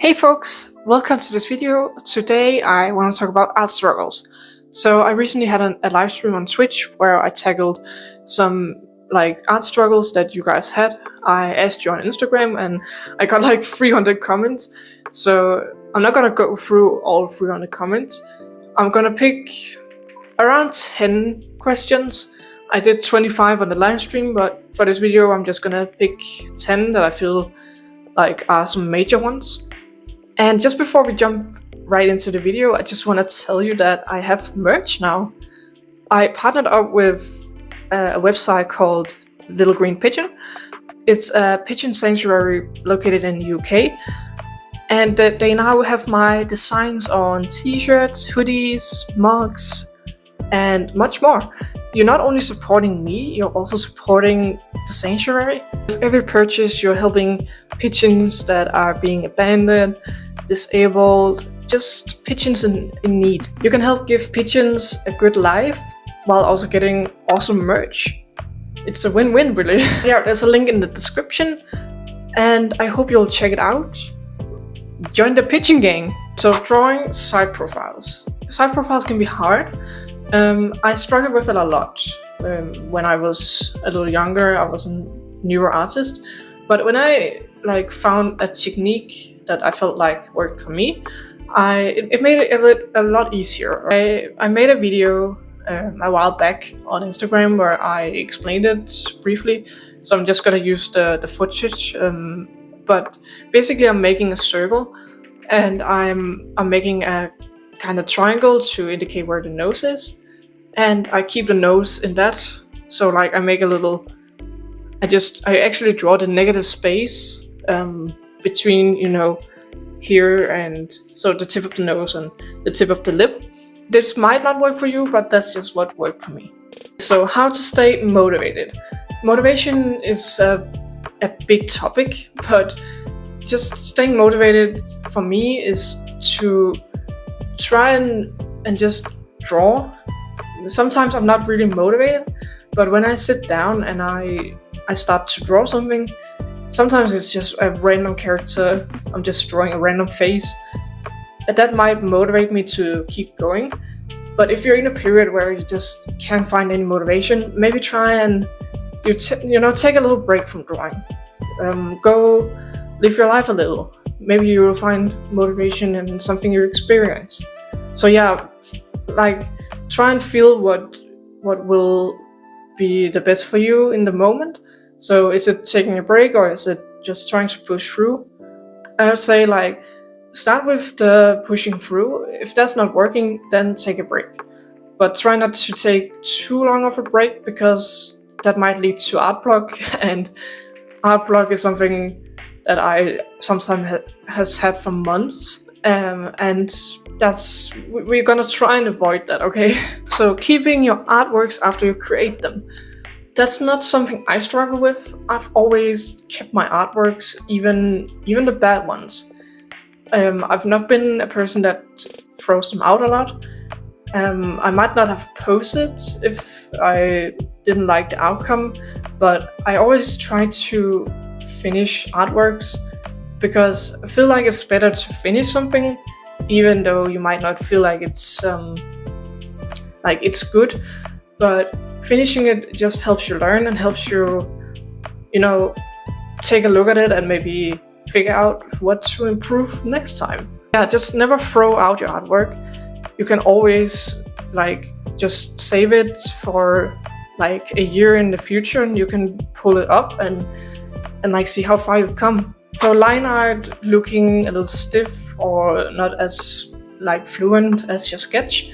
Hey folks, welcome to this video. Today I want to talk about art struggles. So I recently had a live stream on Twitch where I tackled some art struggles that you guys had. I asked you on Instagram and I got like 300 comments. So I'm not gonna go through all 300 comments. I'm gonna pick around 10 questions. I did 25 on the live stream, but for this video I'm just gonna pick 10 that I feel like are some major ones. And just before we jump right into the video, I just want to tell you that I have merch now. I partnered up with a website called Little Green Pigeon. It's a pigeon sanctuary located in the UK. And they now have my designs on t-shirts, hoodies, mugs, and much more. You're not only supporting me, you're also supporting the sanctuary. With every purchase, you're helping pigeons that are being abandoned, disabled, just pigeons in need. You can help give pigeons a good life while also getting awesome merch. It's a win-win, really. Yeah, there's a link in the description, and I hope you'll check it out. Join the pigeon gang. So drawing side profiles. Side profiles can be hard. I struggled with it a lot. When I was a little younger, I was a newer artist. But when I found a technique that I felt like worked for me, it made it a lot easier. I made a video a while back on Instagram where I explained it briefly, so I'm just gonna use the footage. But basically, I'm making a circle, and I'm making a kind of triangle to indicate where the nose is, and I keep the nose in that. So I make a little. I actually draw the negative space between, here and so the tip of the nose and the tip of the lip. This might not work for you, but that's just what worked for me. So how to stay motivated. Motivation is a big topic, but just staying motivated for me is to try and just draw. Sometimes I'm not really motivated, but when I sit down and I start to draw something, sometimes it's just a random character, I'm just drawing a random face. That might motivate me to keep going. But if you're in a period where you just can't find any motivation, maybe try and take a little break from drawing. Go live your life a little. Maybe you will find motivation in something you experience. So yeah, try and feel what will be the best for you in the moment. So is it taking a break or is it just trying to push through? I would say start with the pushing through. If that's not working, then take a break. But try not to take too long of a break, because that might lead to art block, and art block is something that I sometimes has had for months, and we're gonna try and avoid that, okay? So keeping your artworks after you create them. That's not something I struggle with. I've always kept my artworks, even the bad ones. I've not been a person that throws them out a lot. I might not have posted if I didn't like the outcome, but I always try to finish artworks, because I feel like it's better to finish something, even though you might not feel like it's good, but finishing it just helps you learn and helps you, take a look at it and maybe figure out what to improve next time. Yeah, just never throw out your artwork. You can always just save it for a year in the future, and you can pull it up and see how far you've come. So line art looking a little stiff or not as fluent as your sketch.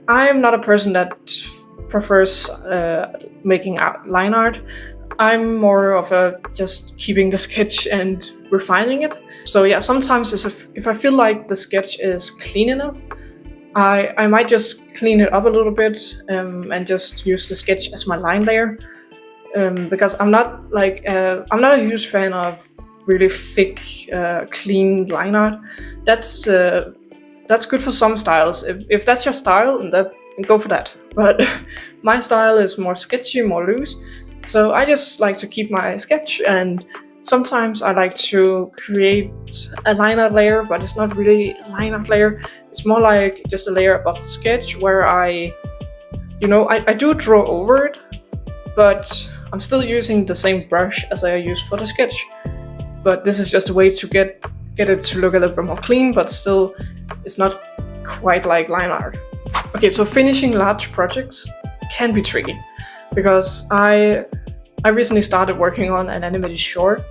I'm not a person that prefers making line art. I'm more of just keeping the sketch and refining it. So yeah, sometimes if I feel like the sketch is clean enough, I might just clean it up a little bit and just use the sketch as my line layer. Because I'm not a huge fan of really thick, clean line art. That's good for some styles. If that's your style, then go for that. But my style is more sketchy, more loose. So I just like to keep my sketch and Sometimes I like to create a line art layer, but it's not really a line art layer. It's more like just a layer above the sketch where I do draw over it, but I'm still using the same brush as I used for the sketch. But this is just a way to get it to look a little bit more clean, but still it's not quite like line art. Okay, so finishing large projects can be tricky because I recently started working on an animated short.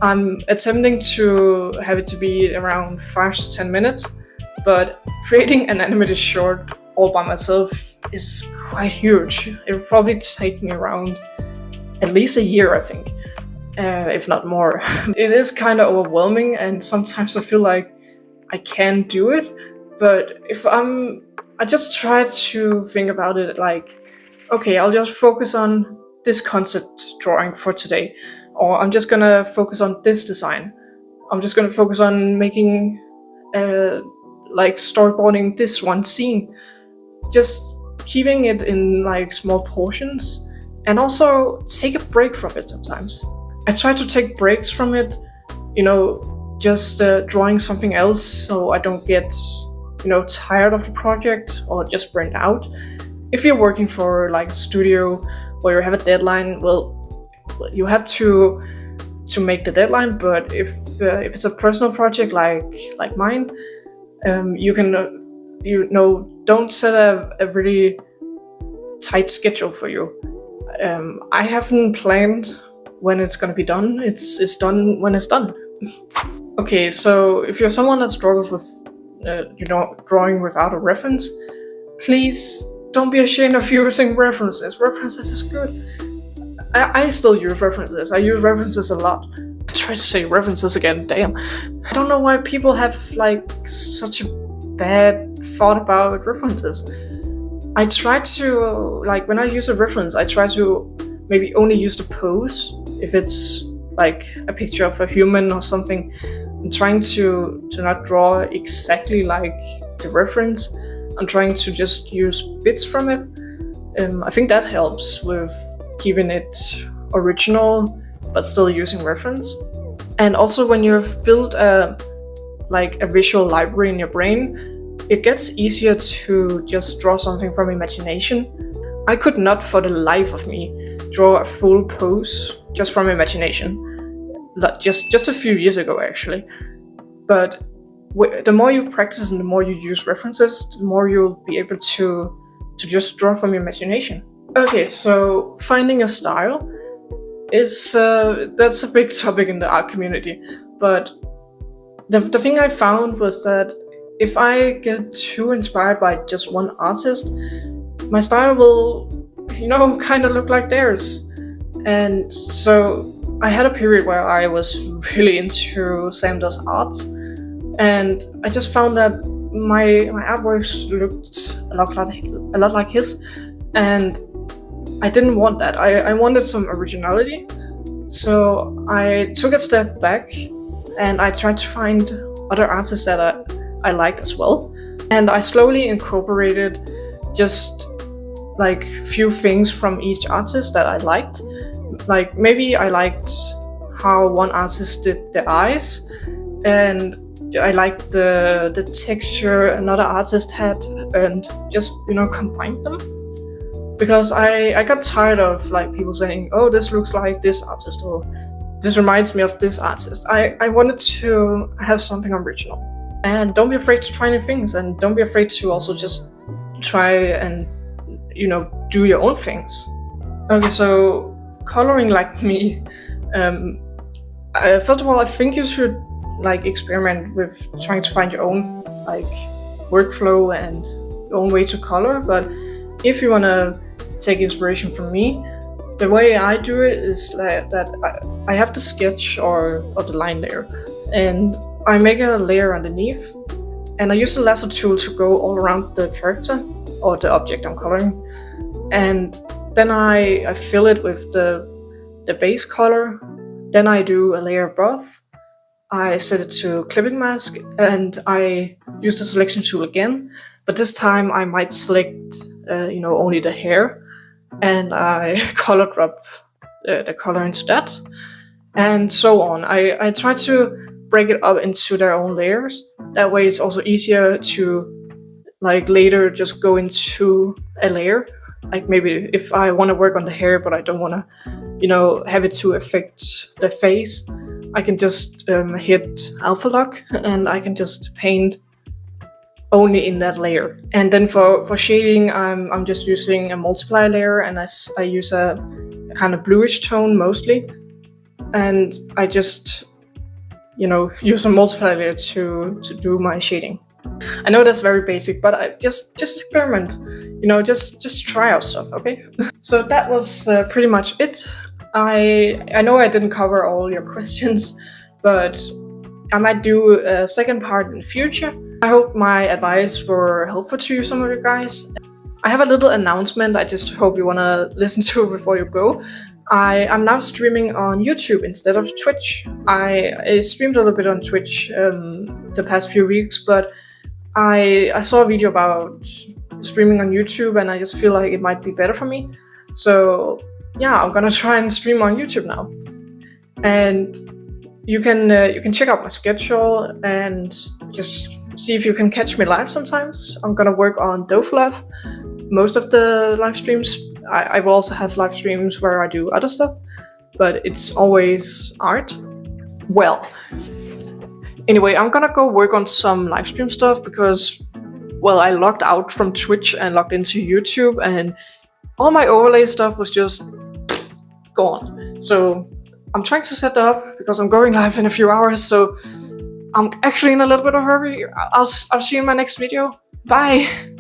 I'm attempting to have it to be around 5 to 10 minutes, but creating an animated short all by myself is quite huge. It will probably take me around at least a year, I think, if not more. It is kind of overwhelming, and sometimes I feel like I can't do it, but I just try to think about it like, okay, I'll just focus on this concept drawing for today, or I'm just gonna focus on this design. I'm just gonna focus on making, like storyboarding this one scene. Just keeping it in like small portions, and also take a break from it sometimes. I try to take breaks from it, just drawing something else so I don't get, tired of the project or just burnt out. If you're working for like a studio where you have a deadline, well, you have to make the deadline. But if it's a personal project like mine, you can don't set a really tight schedule for you. I haven't planned when it's gonna be done. It's done when it's done. Okay, so if you're someone that struggles with drawing without a reference, please don't be ashamed of using references. References is good. I still use references. I use references a lot. I try to say references again, damn. I don't know why people have like such a bad thought about references. I try to, like, when I use a reference, I try to maybe only use the pose if it's like a picture of a human or something. I'm trying to not draw exactly like the reference. I'm trying to just use bits from it. I think that helps with keeping it original but still using reference. And also when you've built a visual library in your brain, it gets easier to just draw something from imagination. I could not for the life of me draw a full pose just from imagination. Just a few years ago actually. But the more you practice and the more you use references, the more you'll be able to just draw from your imagination. Okay, so finding a style is that's a big topic in the art community. But the thing I found was that if I get too inspired by just one artist, my style will, kind of look like theirs. And so I had a period where I was really into Sam Does art, and I just found that my artworks looked a lot like his, and I didn't want that. I wanted some originality. So I took a step back and I tried to find other artists that I liked as well. And I slowly incorporated just like few things from each artist that I liked. Like maybe I liked how one artist did the eyes, and I liked the texture another artist had, and just combined them. Because I got tired of like people saying, oh, this looks like this artist, or this reminds me of this artist. I wanted to have something original. And don't be afraid to try new things, and don't be afraid to also just try and do your own things. Okay, so coloring like me, first of all, I think you should like experiment with trying to find your own like workflow and your own way to color. But if you want to take inspiration from me, the way I do it is that I have the sketch or the line layer, and I make a layer underneath, and I use the lasso tool to go all around the character or the object I'm coloring, and then I fill it with the base color. Then I do a layer above. I set it to clipping mask, and I use the selection tool again, but this time I might select only the hair, and I color drop the color into that. and so on. I try to break it up into their own layers. That way it's also easier to like later just go into a layer. Like maybe if I want to work on the hair but I don't want to have it to affect the face, I can just hit alpha lock and I can just paint only in that layer. And then for shading, I'm just using a multiply layer, and I use a kind of bluish tone mostly, and I just use a multiply layer to do my shading. I know that's very basic, but I just experiment, just try out stuff, okay? So that was pretty much it. I know I didn't cover all your questions, but I might do a second part in the future. I hope my advice were helpful to you, some of you guys. I have a little announcement I just hope you want to listen to before you go. I'm now streaming on YouTube instead of Twitch. I streamed a little bit on Twitch the past few weeks, but I saw a video about streaming on YouTube and I just feel like it might be better for me. So yeah, I'm gonna try and stream on YouTube now. And you can check out my schedule and just see if you can catch me live sometimes. I'm gonna work on Doflab most of the live streams. I will also have live streams where I do other stuff, but it's always art. Well, anyway, I'm gonna go work on some live stream stuff because, well, I logged out from Twitch and logged into YouTube and all my overlay stuff was just gone. So I'm trying to set that up because I'm going live in a few hours, so I'm actually in a little bit of a hurry. I'll see you in my next video. Bye!